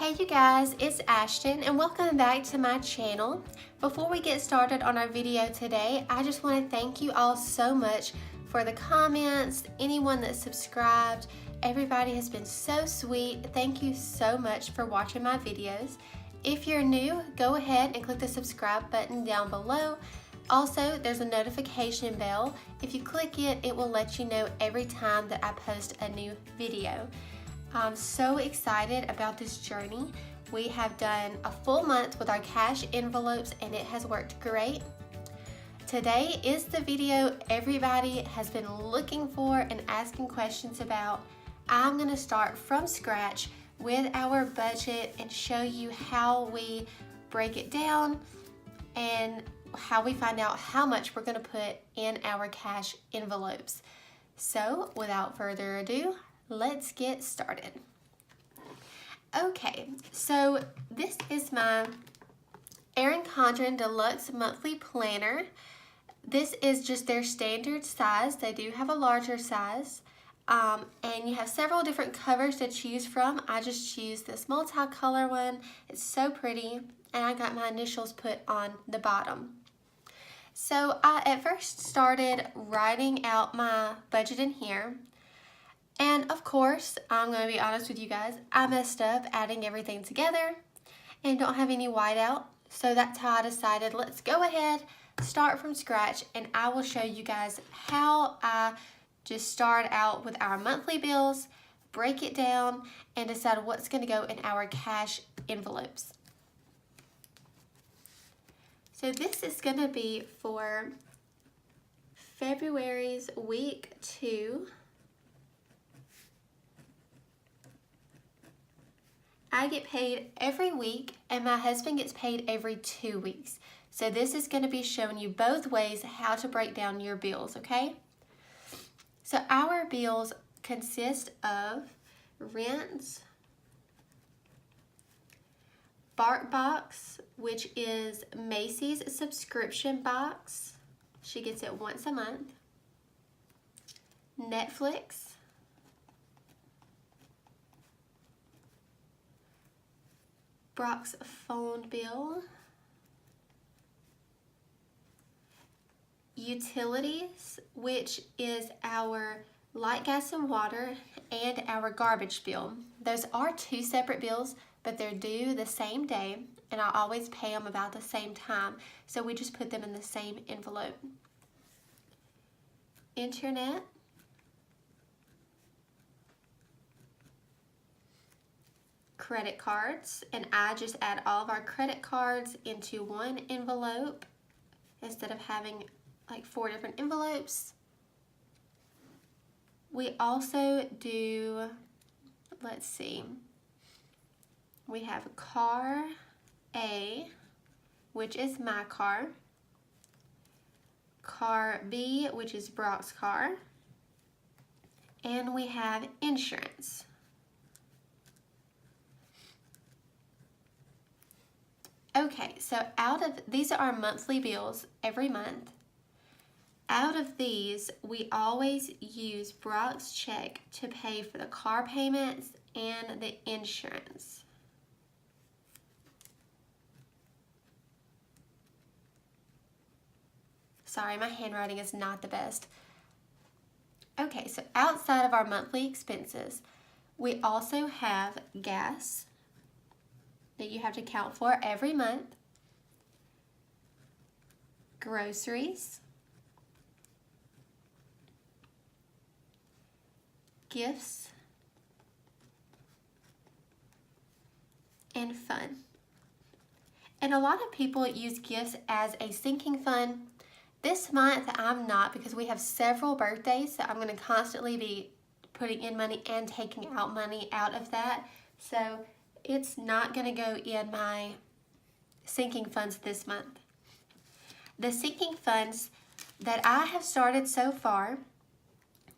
Hey you guys, it's Ashton and welcome back to my channel. Before we get started on our video today, I just want to thank you all so much for the comments, anyone that subscribed. Everybody has been so sweet. Thank you so much for watching my videos. If you're new, go ahead and click the subscribe button down below. Also, there's a notification bell. If you click it, it will let you know every time that I post a new video. I'm so excited about this journey. We have done a full month with our cash envelopes and it has worked great. Today is the video everybody has been looking for and asking questions about. I'm going to start from scratch with our budget and show you how we break it down and how we find out how much we're going to put in our cash envelopes. So without further ado, let's get started. Okay, so this is my Erin Condren Deluxe Monthly Planner. This is just their standard size. They do have a larger size. And you have several different covers to choose from. I just choose this multicolor one. It's so pretty. And I got my initials put on the bottom. So I at first started writing out my budget in here. And of course, I'm going to be honest with you guys, I messed up adding everything together and don't have any whiteout. So that's how I decided, let's go ahead, start from scratch, and I will show you guys how I just start out with our monthly bills, break it down, and decide what's going to go in our cash envelopes. So this is going to be for February's week 2. I get paid every week and my husband gets paid every 2 weeks. So this is going to be showing you both ways how to break down your bills, okay? So our bills consist of rent, BarkBox, which is Macy's subscription box. She gets it once a month. Netflix. Brock's phone bill, utilities, which is our light, gas, and water, and our garbage bill. Those are 2 separate bills, but they're due the same day, and I always pay them about the same time, so we just put them in the same envelope. Internet, credit cards, and I just add all of our credit cards into one envelope instead of having like 4 different envelopes. We also do, let's see, we have car A, which is my car, car B, which is Brock's car, and we have insurance. Okay, so these are our monthly bills every month. Out of these, we always use Brock's check to pay for the car payments and the insurance. Sorry, my handwriting is not the best. Okay, so outside of our monthly expenses, we also have gas that you have to account for every month, groceries, gifts, and fun. And a lot of people use gifts as a sinking fund. This month I'm not, because we have several birthdays, so I'm going to constantly be putting in money and taking out money out of that. So it's not going to go in my sinking funds this month. The sinking funds that I have started so far,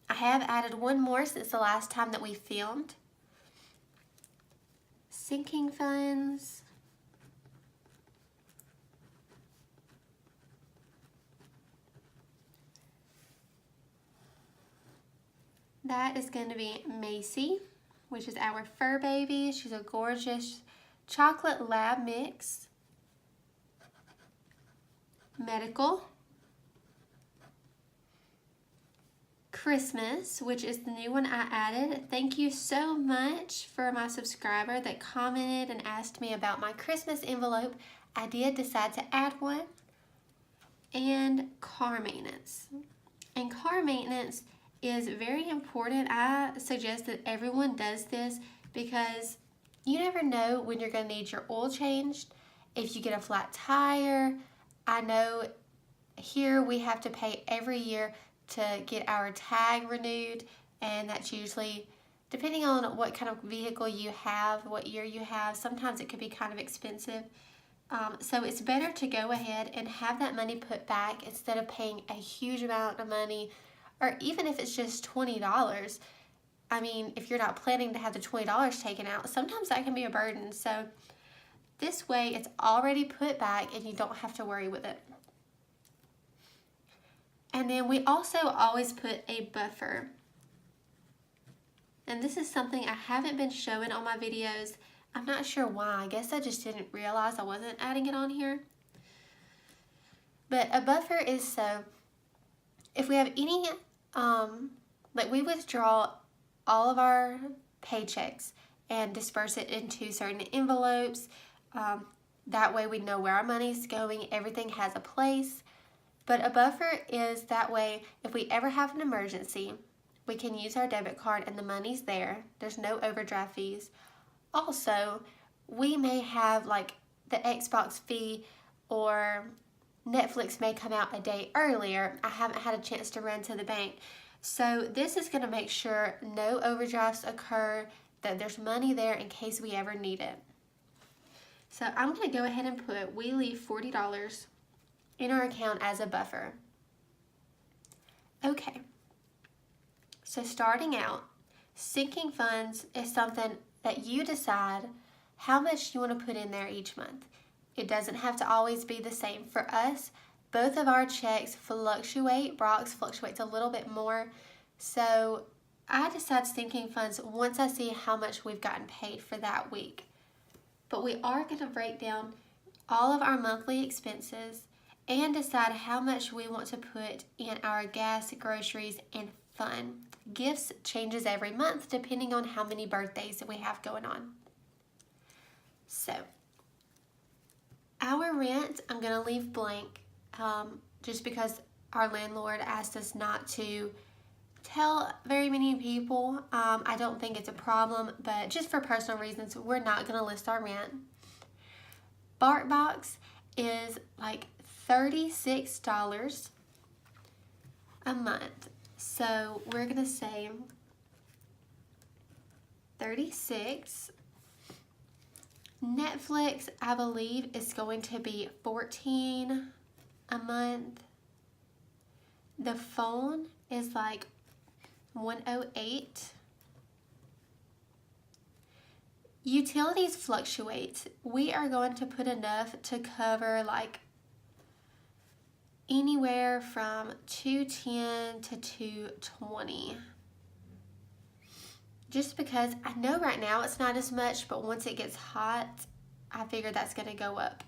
I have added one more since the last time that we filmed. Sinking funds. That is going to be Macy. which is our fur baby. She's a gorgeous chocolate lab mix. Medical. Christmas, which is the new one I added. Thank you so much for my subscriber that commented and asked me about my Christmas envelope. I did decide to add one. And car maintenance. And car maintenance is very important. I suggest that everyone does this because you never know when you're going to need your oil changed. If you get a flat tire, I know here we have to pay every year to get our tag renewed, and that's usually depending on what kind of vehicle you have, what year you have. Sometimes it could be kind of expensive. So it's better to go ahead and have that money put back instead of paying a huge amount of money, or even if it's just $20. I mean, if you're not planning to have the $20 taken out, sometimes that can be a burden. So this way it's already put back and you don't have to worry with it. And then we also always put a buffer. And this is something I haven't been showing on my videos. I'm not sure why. I guess I just didn't realize I wasn't adding it on here. But a buffer is so, if we have any, like we withdraw all of our paychecks and disperse it into certain envelopes. That way we know where our money's going. Everything has a place. But a buffer is that way if we ever have an emergency, we can use our debit card and the money's there. There's no overdraft fees. Also, we may have like the Xbox fee or Netflix may come out a day earlier. I haven't had a chance to run to the bank. So this is going to make sure no overdrafts occur, that there's money there in case we ever need it. So I'm going to go ahead and put, we leave $40 in our account as a buffer. Okay, so starting out, sinking funds is something that you decide how much you want to put in there each month. It doesn't have to always be the same. For us, both of our checks fluctuate. Brock's fluctuates a little bit more. So I decide sinking funds once I see how much we've gotten paid for that week. But we are going to break down all of our monthly expenses and decide how much we want to put in our gas, groceries, and fun. Gifts changes every month depending on how many birthdays that we have going on. So, our rent, I'm going to leave blank just because our landlord asked us not to tell very many people. I don't think it's a problem, but just for personal reasons, we're not going to list our rent. BarkBox is like $36 a month. So we're going to say 36. Netflix, I believe, is going to be $14 a month. The phone is like $108. Utilities fluctuate. We are going to put enough to cover like anywhere from $210 to $220. Just because I know right now it's not as much, but once it gets hot, I figure that's going to go up.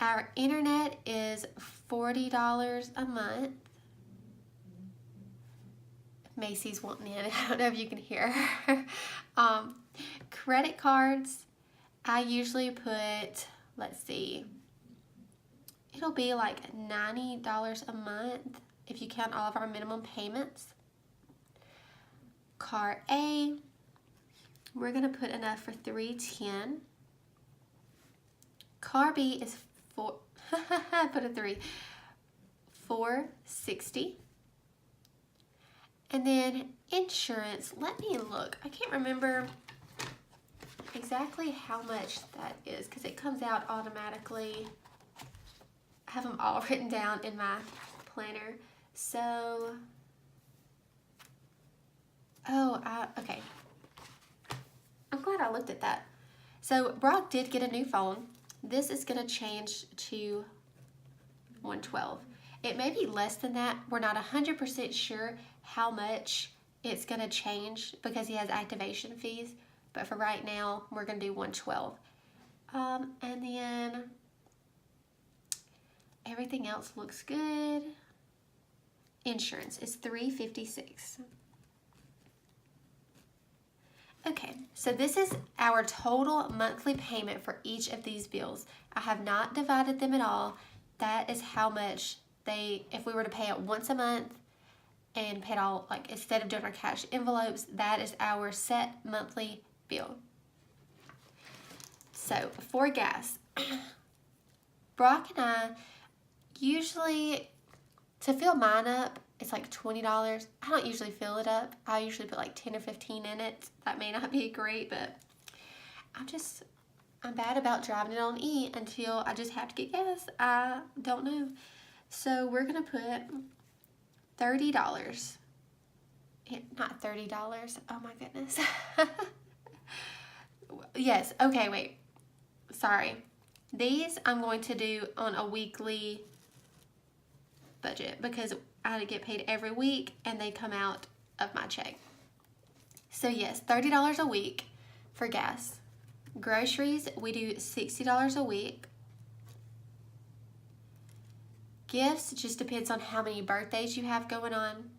Our internet is $40 a month. Macy's wanting in. I don't know if you can hear. Credit cards, I usually put, let's see, it'll be like $90 a month if you count all of our minimum payments. Car A, we're going to put enough for $310. Car B is put a 3, $460. And then insurance, let me look. I can't remember exactly how much that is because it comes out automatically. I have them all written down in my planner. So, okay. I'm glad I looked at that. So Brock did get a new phone. This is going to change to $112. It may be less than that. We're not 100% sure how much it's going to change because he has activation fees. But for right now, we're going to do $112. And then everything else looks good. Insurance is $356. Okay, so this is our total monthly payment for each of these bills. I have not divided them at all. That is how much if we were to pay it once a month and pay it all, like instead of doing our cash envelopes, that is our set monthly bill. So for gas, Brock and I usually, to fill mine up, it's like $20. I don't usually fill it up. I usually put like 10 or 15 in it. That may not be great, but I'm bad about driving it on E until I just have to get gas. I don't know. So we're going to put $30. Not $30. Oh my goodness. Yes. Okay, wait. Sorry. These I'm going to do on a weekly budget because I get paid every week and they come out of my check. So yes, $30 a week for gas. Groceries, we do $60 a week. Gifts just depends on how many birthdays you have going on.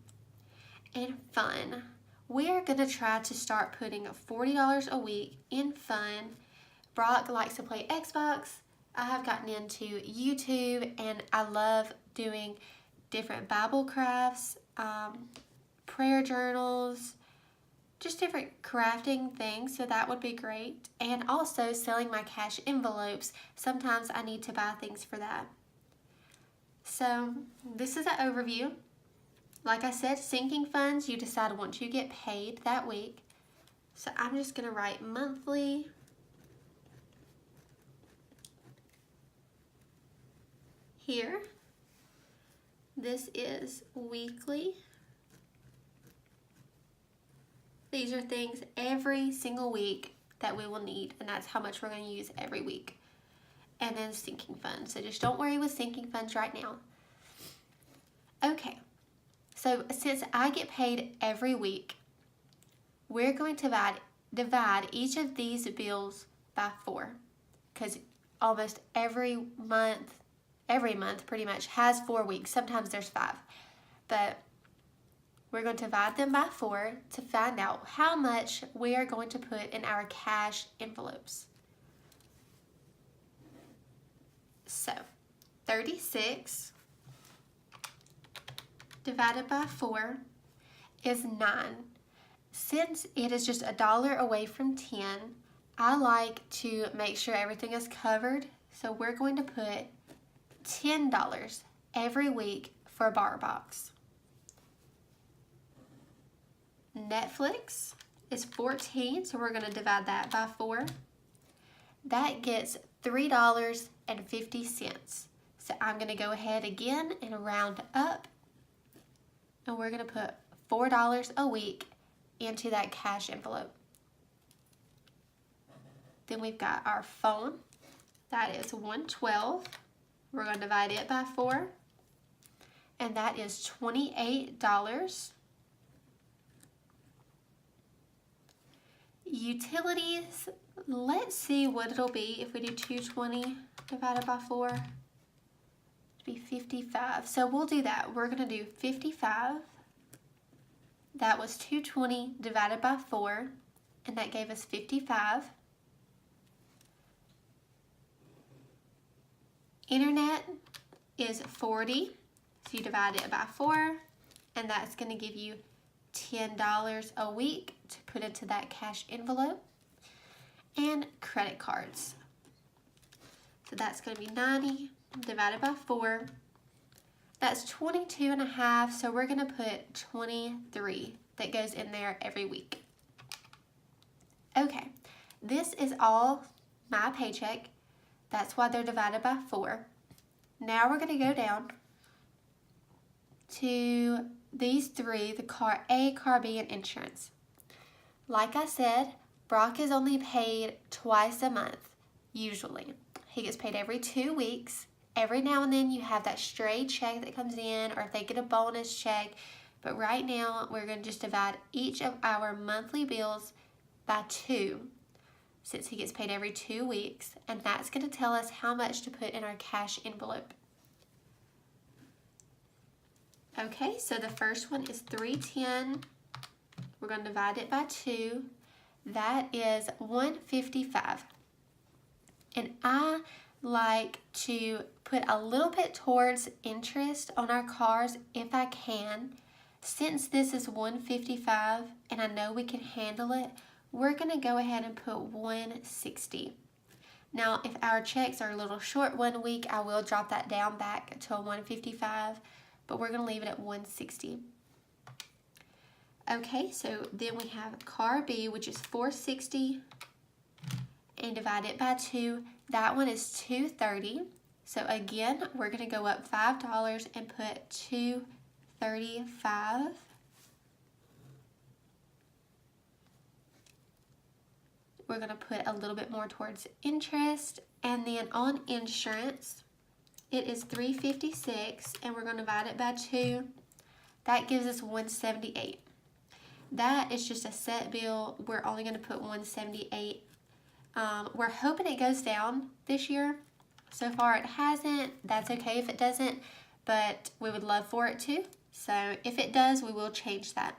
And fun, we are going to try to start putting $40 a week in fun. Brock likes to play Xbox. I have gotten into YouTube and I love doing different Bible crafts, prayer journals, just different crafting things, so that would be great. And also selling my cash envelopes. Sometimes I need to buy things for that. So this is an overview. Like I said, sinking funds, you decide once you get paid that week. So I'm just going to write monthly. Here. This is weekly. These are things every single week that we will need, and that's how much we're going to use every week. And then sinking funds. So just don't worry with sinking funds right now. Okay. So since I get paid every week, we're going to divide each of these bills by 4, because almost every month pretty much has 4 weeks. Sometimes there's 5, but we're going to divide them by 4 to find out how much we are going to put in our cash envelopes. So 36 divided by 4 is 9. Since it is just $1 away from 10, I like to make sure everything is covered. So we're going to put $10 every week for a bar box. Netflix is 14, so we're going to divide that by 4. That gets $3.50. So I'm going to go ahead again and round up, and we're going to put $4 a week into that cash envelope. Then we've got our phone. That is $112. We're going to divide it by 4, and that is $28. Utilities, let's see what it'll be if we do 220 divided by 4. It'd be 55. So we'll do that. We're going to do 55. That was 220 divided by 4, and that gave us 55. Internet is 40, so you divide it by 4, and that's going to give you $10 a week to put into that cash envelope. And credit cards. So that's going to be 90 divided by 4. That's 22.5, so we're going to put 23 that goes in there every week. Okay, this is all my paycheck. That's why they're divided by 4. Now we're going to go down to these 3, the car A, car B, and insurance. Like I said, Brock is only paid twice a month, usually. He gets paid every 2 weeks. Every now and then you have that stray check that comes in, or if they get a bonus check, But right now, we're going to just divide each of our monthly bills by 2, since he gets paid every 2 weeks, and that's going to tell us how much to put in our cash envelope. Okay, so the first one is $310. We're going to divide it by 2. That is $155. And I like to put a little bit towards interest on our cars if I can. Since this is $155 and I know we can handle it, we're going to go ahead and put $160. Now, if our checks are a little short one week, I will drop that down back to a $155, but we're going to leave it at $160. Okay, so then we have car B, which is $460, and divide it by 2. That one is $230. So again, we're going to go up $5 and put $235. We're going to put a little bit more towards interest, and then on insurance, it is $356, and we're going to divide it by 2. That gives us $178. That is just a set bill. We're only going to put $178. We're hoping it goes down this year. So far it hasn't. That's okay if it doesn't, but we would love for it to. So if it does, we will change that.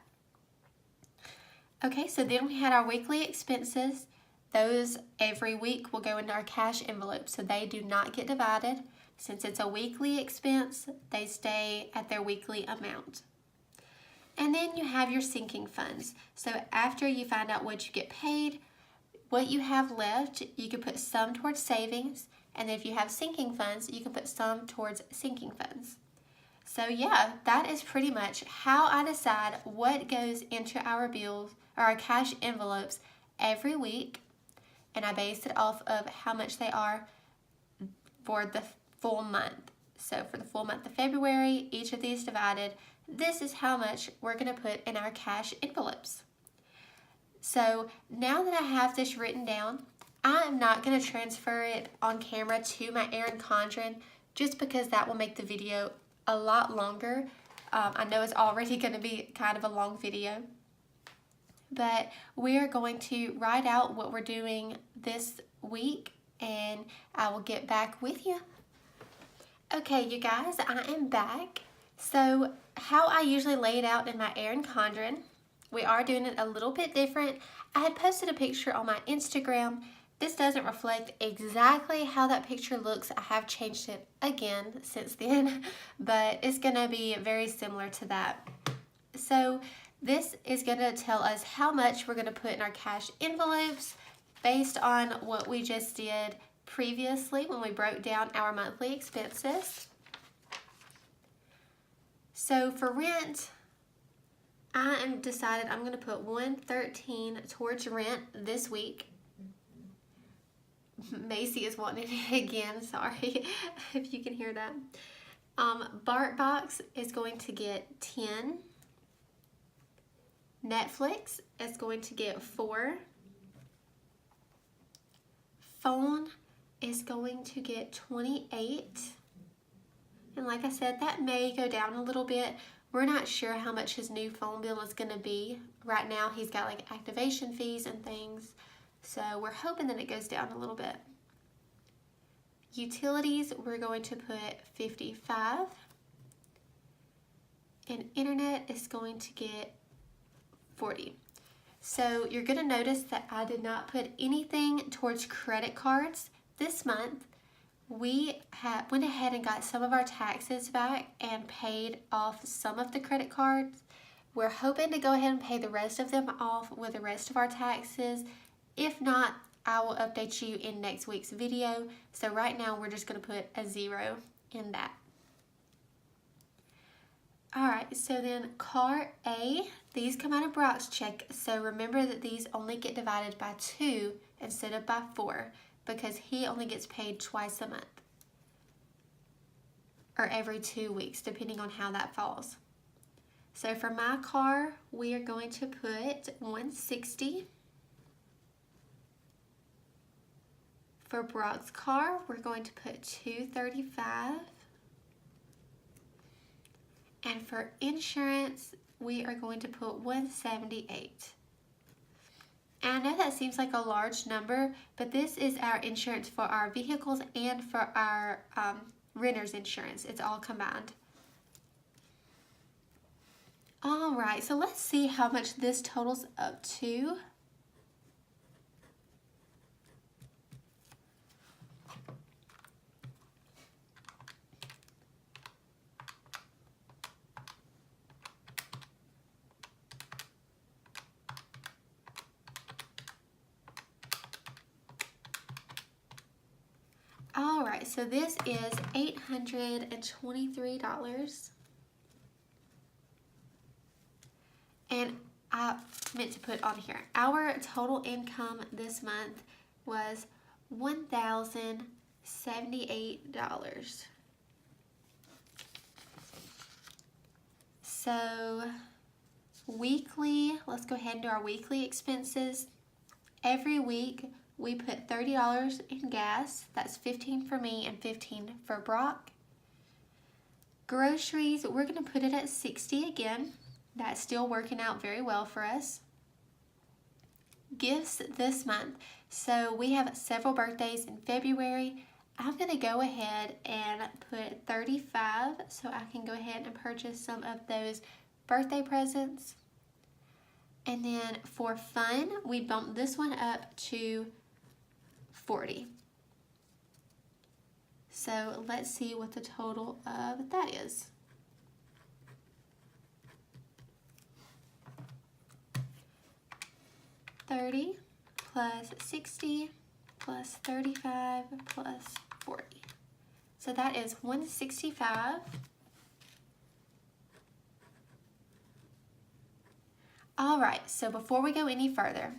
Okay, so then we had our weekly expenses. Those every week will go into our cash envelope, so they do not get divided. Since it's a weekly expense, they stay at their weekly amount. And then you have your sinking funds. So after you find out what you get paid, what you have left, you can put some towards savings, and if you have sinking funds, you can put some towards sinking funds. So yeah, that is pretty much how I decide what goes into our bills or our cash envelopes every week, and I base it off of how much they are for the full month. So for the full month of February, each of these divided, this is how much we're going to put in our cash envelopes. So now that I have this written down, I am not going to transfer it on camera to my Erin Condren just because that will make the video a lot longer. I know it's already going to be kind of a long video, but we are going to write out what we're doing this week, and I will get back with you. Okay, you guys, I am back. So how I usually lay it out in my Erin Condren, we are doing it a little bit different. I had posted a picture on my Instagram. This doesn't reflect exactly how that picture looks. I have changed it again since then, but it's gonna be very similar to that. So this is gonna tell us how much we're gonna put in our cash envelopes based on what we just did previously when we broke down our monthly expenses. So for rent, I am decided I'm going to put $113 towards rent this week. Macy is wanting it again, sorry if you can hear that. BarkBox is going to get 10. Netflix is going to get 4. Phone is going to get 28. And like I said, that may go down a little bit. We're not sure how much his new phone bill is going to be. Right now, he's got like activation fees and things. So we're hoping that it goes down a little bit. Utilities, we're going to put 55. And internet is going to get 40. So you're going to notice that I did not put anything towards credit cards this month. We went ahead and got some of our taxes back and paid off some of the credit cards. We're hoping to go ahead and pay the rest of them off with the rest of our taxes. If not, I will update you in next week's video. So right now we're just going to put a 0 in that. Alright, so then car A, these come out of Brock's check. So remember that these only get divided by 2 instead of by 4. Because he only gets paid twice a month, or every 2 weeks, depending on how that falls. So for my car, we are going to put $160. For Brock's car, we're going to put $235. And for insurance, we are going to put $178. And I know that seems like a large number, but this is our insurance for our vehicles and for our renter's insurance. It's all combined. All right, so let's see how much this totals up to. All right, so this is $823. And I meant to put on here, our total income this month was $1,078. So weekly, let's go ahead and do our weekly expenses. Every week we put $30 in gas. That's $15 for me and $15 for Brock. Groceries, we're going to put it at $60 again. That's still working out very well for us. Gifts this month. So we have several birthdays in February. I'm going to go ahead and put $35 so I can go ahead and purchase some of those birthday presents. And then for fun, we bumped this one up to $40. So let's see what the total of that is. $30 plus $60 plus $35 plus $40. So that is $165. All right, so before we go any further,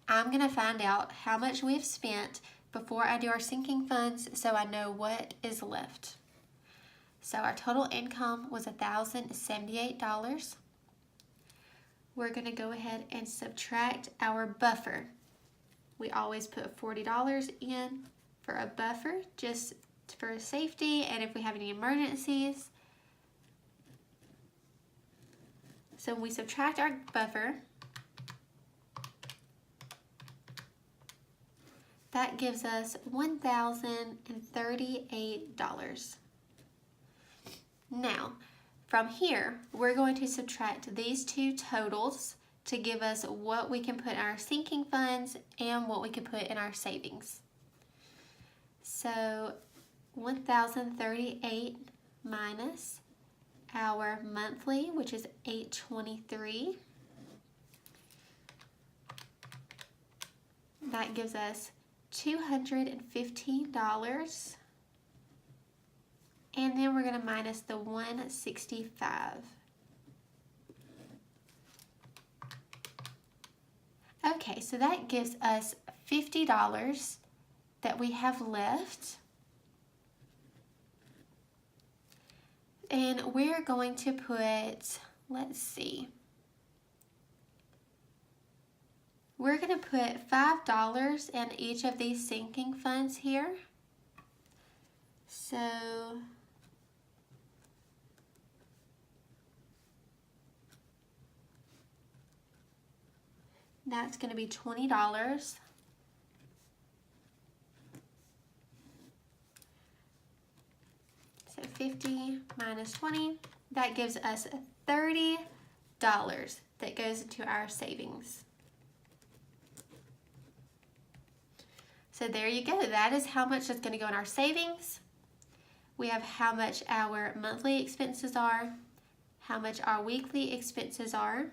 I'm going to find out how much we've spent before I do our sinking funds so I know what is left. So our total income was $1,078. We're going to go ahead and subtract our buffer. We always put $40 in for a buffer just for safety and if we have any emergencies. So when we subtract our buffer, that gives us $1,038. Now, from here, we're going to subtract these two totals to give us what we can put in our sinking funds and what we can put in our savings. So 1,038 minus our monthly, which is $823. That gives us $215. And then we're going to minus the $165. Okay, so that gives us $50 that we have left. And we're going to put, let's see, we're going to put $5 in each of these sinking funds here. So that's going to be $20. So 50 minus 20, that gives us $30 that goes into our savings. So there you go. That is how much is going to go in our savings. We have how much our monthly expenses are, how much our weekly expenses are.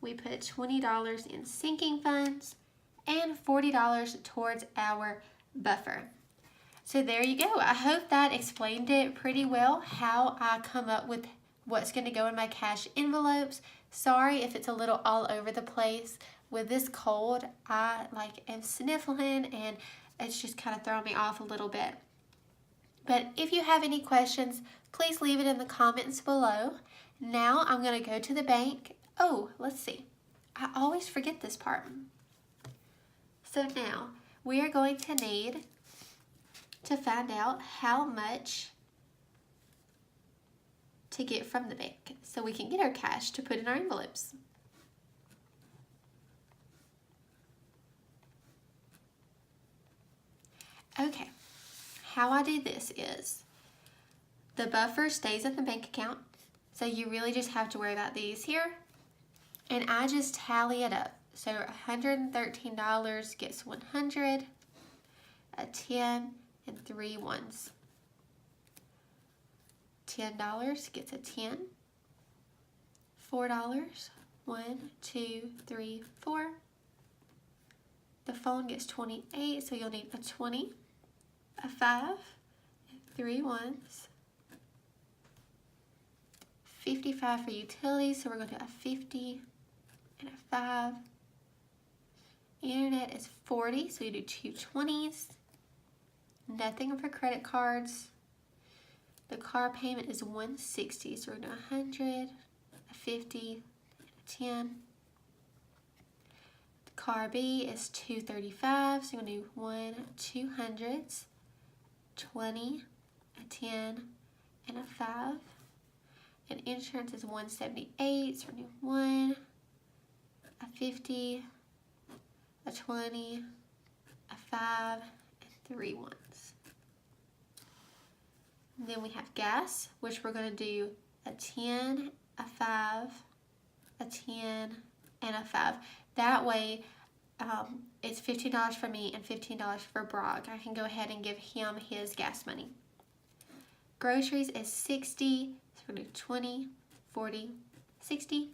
We put $20 in sinking funds and $40 towards our buffer. So there you go. I hope that explained it pretty well, how I come up with what's going to go in my cash envelopes. Sorry if it's a little all over the place. With this cold, I am sniffling and it's just kind of throwing me off a little bit. But if you have any questions, please leave it in the comments below. Now I'm going to go to the bank. Oh, let's see. I always forget this part. So now we are going to need to find out how much to get from the bank so we can get our cash to put in our envelopes. Okay, how I do this is the buffer stays in the bank account, so you really just have to worry about these here, and I just tally it up. So $113 gets 100, a 10, and 3 ones. $10 gets a 10, $4, 1, 2, 3, 4. The phone gets 28, so you'll need a 20, a 5, and 3 ones. 55 for utilities, so we're going to do a 50 and a 5. Internet is 40, so you do 2 20s. Nothing for credit cards. The car payment is $160, so we're going to do 100, a 50, and a 10. The car B is $235, so you're going to do 1 200s, 20, a 10, and a 5. And insurance is $178, so we're going to do 1, a 50, a 20, a 5, and 3 ones. And then we have gas, which we're going to do a 10, a 5, a 10, and a 5. That way, it's $15 for me and $15 for Brock. I can go ahead and give him his gas money. Groceries is 60, so we're going to do 20, 40, 60.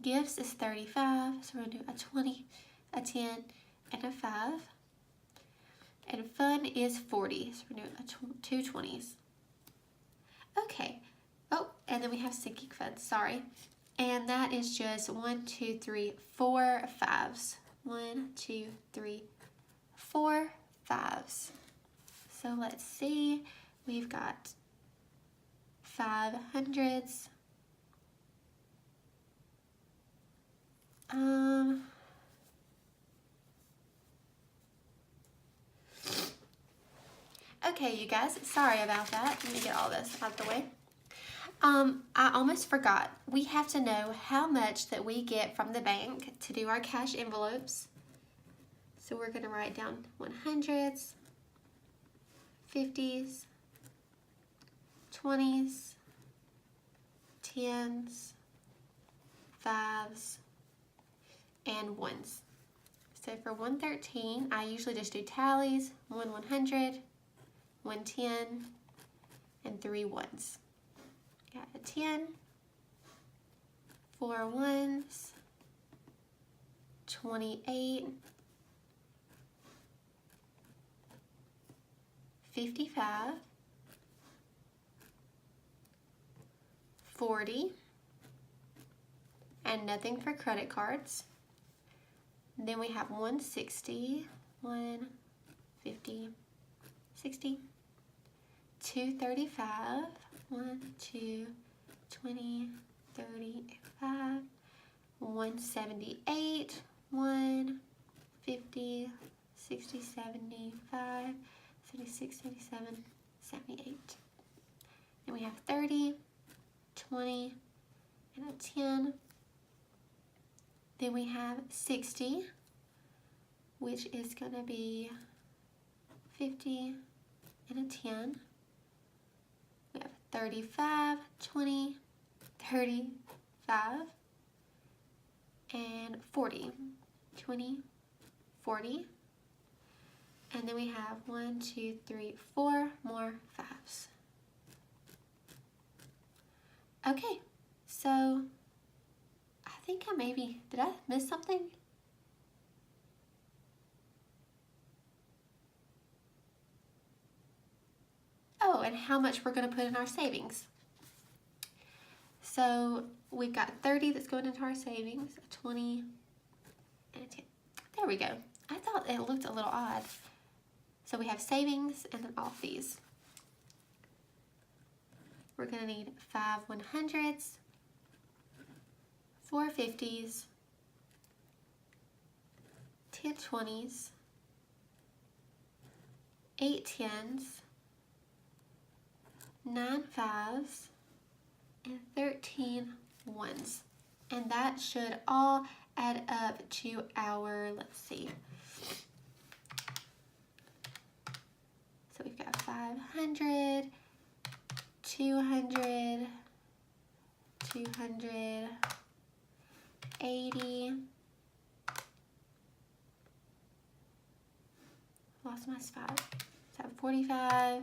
Gifts is 35, so we're going to do a 20, a 10, and a 5. And fun is 40, so we're doing 2 20s. Okay. Oh, and then we have sinking funds, sorry. And that is just 1, 2, 3, 4 5s. 1, 2, 3, 4 5s. So let's see. We've got 500s. Okay, you guys, sorry about that. Let me get all this out of the way. I almost forgot. We have to know how much that we get from the bank to do our cash envelopes. So we're going to write down 100s, 50s, 20s, 10s, 5s, and 1s. So for 113, I usually just do tallies, 1 100, 110, and 3 ones. Got a 10, 4 ones, 28, 55, 40, and nothing for credit cards. Then we have 160, 150, 60, 235, 1, 2, 20, 30, 5, 178, 1, 50, 60, 75, 76, 77, 78. Then we have 30, 20, and a 10. Then we have 60, which is going to be 50 and a 10. We have 35, 20, 35, and 40. 20, 40. And then we have 1, 2, 3, 4 more 5s. Okay, so I think did I miss something? Oh, and how much we're going to put in our savings. So we've got 30 that's going into our savings, a 20, and a 10. There we go. I thought it looked a little odd. So we have savings and then all fees. We're going to need 5 100s, 4 50s, 10 20s, 8 10s, 9 5s, and 13 1s. And that should all add up to our, let's see. So we've got 500, 200, 280. Lost my spot. So 45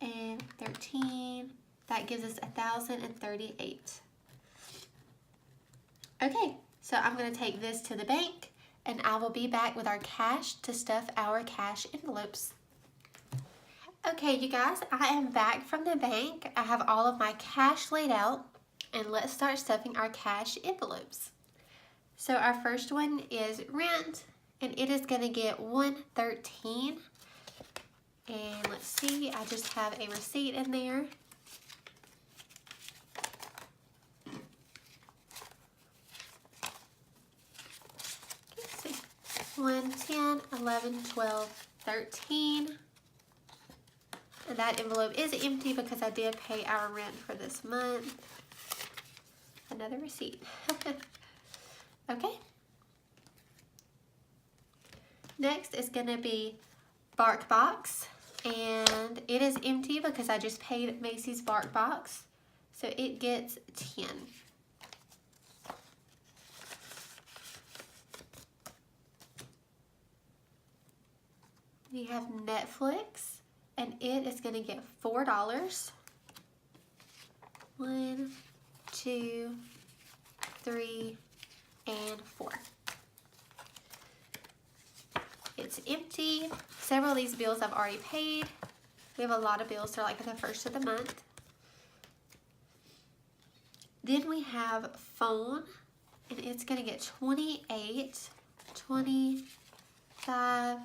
and 13. That gives us 1,038. Okay, so I'm going to take this to the bank and I will be back with our cash to stuff our cash envelopes. Okay, you guys, I am back from the bank. I have all of my cash laid out, and let's start stuffing our cash envelopes. So our first one is rent, and it is going to get $113. And let's see, I just have a receipt in there. Let's see, 1, 10, 11, 12, 13. And that envelope is empty because I did pay our rent for this month. Another receipt. Okay. Next is going to be Bark Box. And it is empty because I just paid Macy's Bark Box. So it gets 10. We have Netflix. And it is going to get $4. 1, 2, 3, and 4. It's empty. Several of these bills I've already paid. We have a lot of bills. They're like the first of the month. Then we have phone. And it's going to get 28, 25,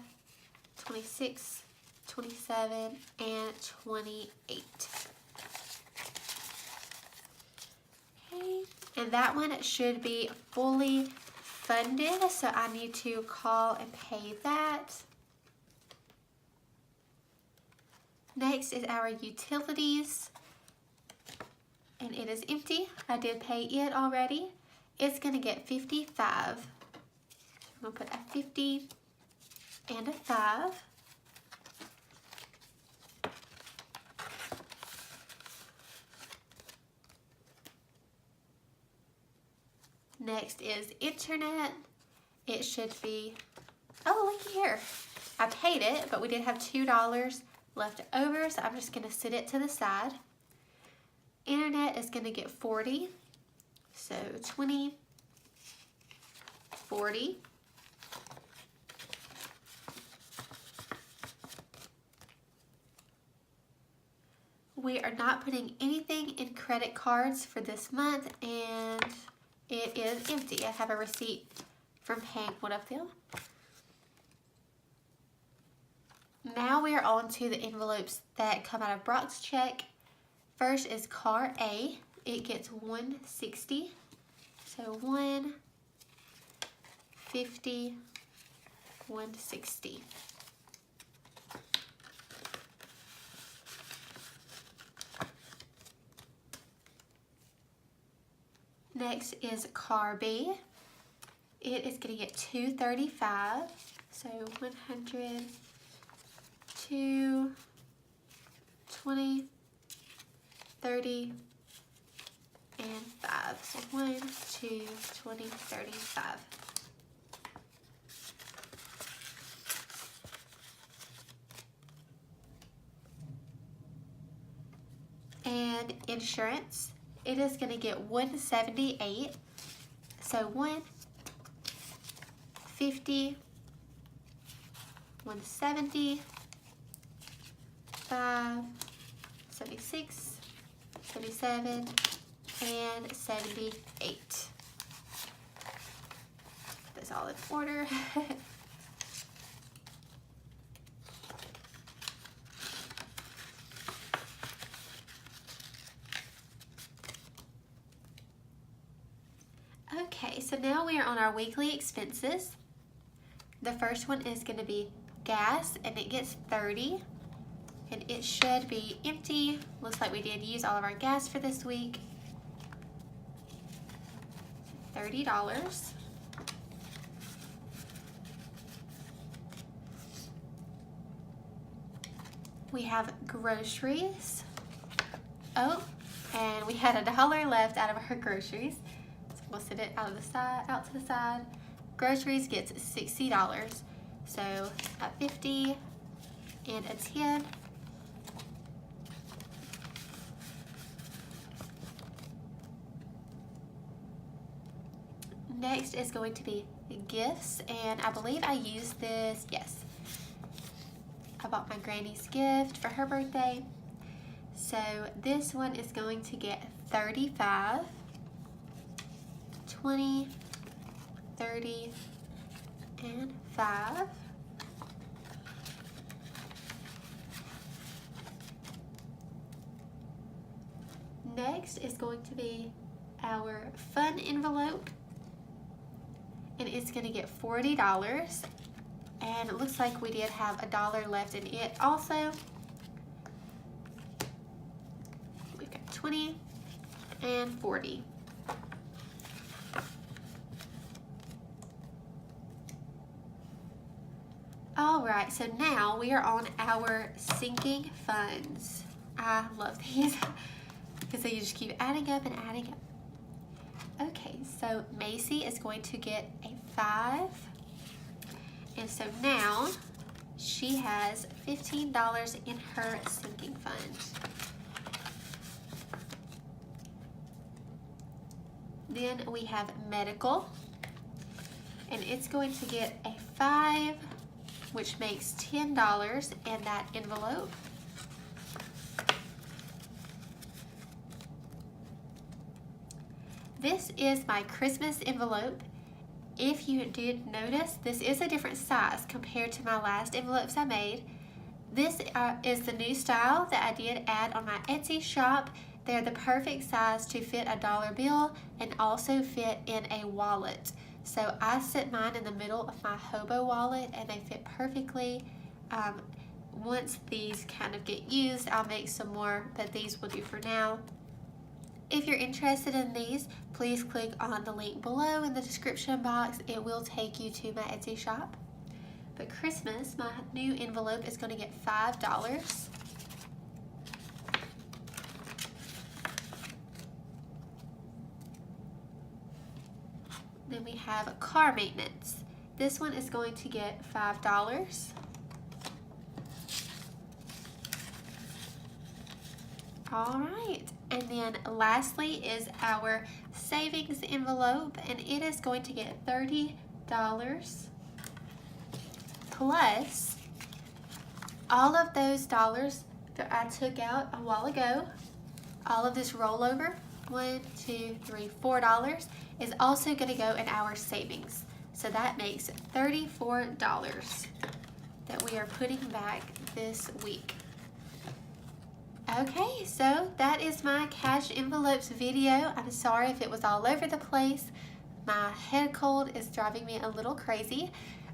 26, 27, and 28. Okay, and that one should be fully funded, so I need to call and pay that. Next is our utilities, and it is empty. I did pay it already. It's going to get 55. So I'm going to put a 50 and a 5. Next is internet. It should be, oh, look here. I paid it, but we did have $2 left over, so I'm just going to set it to the side. Internet is going to get 40. So 20, 40. We are not putting anything in credit cards for this month, and it is empty. I have a receipt from paying one of them. Now we are on to the envelopes that come out of Brock's check. First is car A. It gets $160. So $150, $160. Next is car B. It is going to get $235. So 100, 2, 20, 30, and 5. So 1, 2, 20, 30, 5. And insurance. It is going to get $178. So 150, 170, 5, 76, 77, and 78. That's all in order. Okay, so now we are on our weekly expenses. The first one is going to be gas, and it gets 30. and it should be empty. Looks like we did use all of our gas for this week. $30. We have groceries. Oh, and we had $1 left out of our groceries. So we'll set it out to the side. Groceries gets $60. So a 50 and a 10. Next is going to be gifts, and I believe I used this, yes. I bought my granny's gift for her birthday. So this one is going to get 35, 20, 30, and 5. Next is going to be our fun envelope, and it's going to get $40. And it looks like we did have $1 left in it also. We've got 20 and 40. All right, so now we are on our sinking funds. I love these because they just keep adding up and adding up. Okay, so Macy is going to get a 5. And so now she has $15 in her sinking fund. Then we have medical, and it's going to get a 5, which makes $10 in that envelope. This is my Christmas envelope. If you did notice, this is a different size compared to my last envelopes I made. This is the new style that I did add on my Etsy shop. They're the perfect size to fit a dollar bill and also fit in a wallet. So I set mine in the middle of my hobo wallet and they fit perfectly. Once these kind of get used, I'll make some more, but these will do for now. If you're interested in these, please click on the link below in the description box. It will take you to my Etsy shop. But Christmas, my new envelope is going to get $5. Then we have car maintenance. This one is going to get $5. All right, and then lastly is our savings envelope, and it is going to get $30 plus all of those dollars that I took out a while ago. All of this rollover, $1, $2, $3, $4, is also going to go in our savings. So that makes $34 that we are putting back this week. Okay, so that is my cash envelopes video. I'm sorry if it was all over the place. My head cold is driving me a little crazy.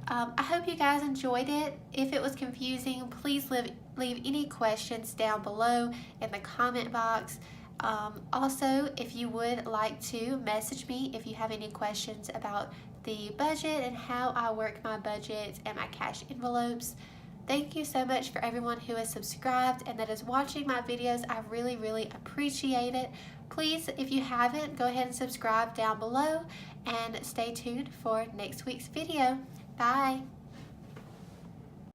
I hope you guys enjoyed it. If it was confusing, please leave any questions down below in the comment box. Also, if you would like to message me if you have any questions about the budget and how I work my budget and my cash envelopes. Thank you so much for everyone who has subscribed and that is watching my videos. I really, really appreciate it. Please, if you haven't, go ahead and subscribe down below and stay tuned for next week's video. Bye.